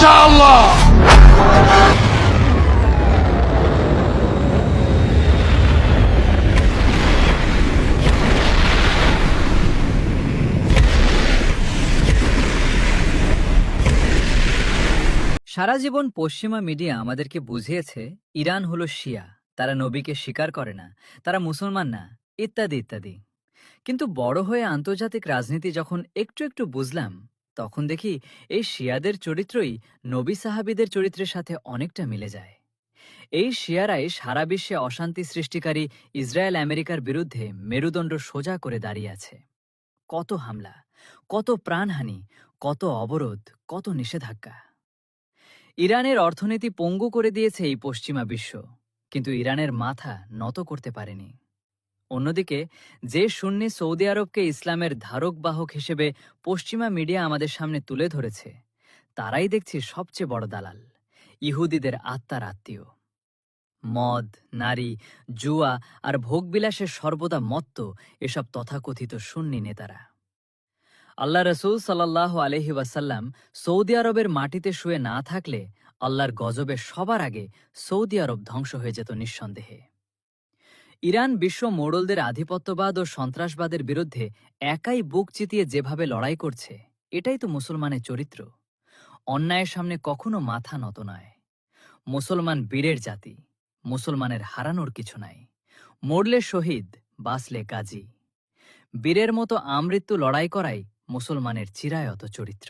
ইনশাআল্লাহ। সারা জীবন পশ্চিমা মিডিয়া আমাদেরকে বুঝিয়েছে ইরান হলো শিয়া, তারা নবীকে স্বীকার করে না, তারা মুসলমান না, ইত্যাদি ইত্যাদি। কিন্তু বড় হয়ে আন্তর্জাতিক রাজনীতি যখন একটু একটু বুঝলাম, তখন দেখি এই শিয়াদের চরিত্রই নবী সাহাবীদের চরিত্রের সাথে অনেকটা মিলে যায়। এই শিয়ারাই সারা বিশ্বে অশান্তি সৃষ্টিকারী ইসরায়েল আমেরিকার বিরুদ্ধে মেরুদণ্ড সোজা করে দাঁড়িয়ে আছে। কত হামলা, কত প্রাণহানি, কত অবরোধ, কত নিষেধাজ্ঞা। ইরানের অর্থনীতি পঙ্গু করে দিয়েছে এই পশ্চিমা বিশ্ব, কিন্তু ইরানের মাথা নত করতে পারেনি। অন্যদিকে যে সুন্নি সৌদি আরবকে ইসলামের ধারক বাহক হিসেবে পশ্চিমা মিডিয়া আমাদের সামনে তুলে ধরেছে, তারাই দেখছি সবচেয়ে বড় দালাল, ইহুদিদের আত্মার আত্মীয়। মদ, নারী, জুয়া আর ভোগবিলাসের সর্বদা মত্ত এসব তথাকথিত সুন্নি নেতারা। আল্লাহ রসুল সাল্লাল্লাহু আলাইহি ওয়াসাল্লাম সৌদি আরবের মাটিতে শুয়ে না থাকলে আল্লাহর গজবে সবার আগে সৌদি আরব ধ্বংস হয়ে যেত নিঃসন্দেহে। ইরান বিশ্ব মোড়লদের আধিপত্যবাদ ও সন্ত্রাসবাদের বিরুদ্ধে একাই বুক চিতিয়ে যেভাবে লড়াই করছে, এটাই তো মুসলমানের চরিত্র। অন্যায়ের সামনে কখনো মাথা নত নয়। মুসলমান বীরের জাতি, মুসলমানের হারানোর কিছু নাই। মরলে শহীদ, বাঁচলে গাজী। বীরের মতো আমৃত্যু লড়াই করাই মুসলমানের চিরায়ত চরিত্র।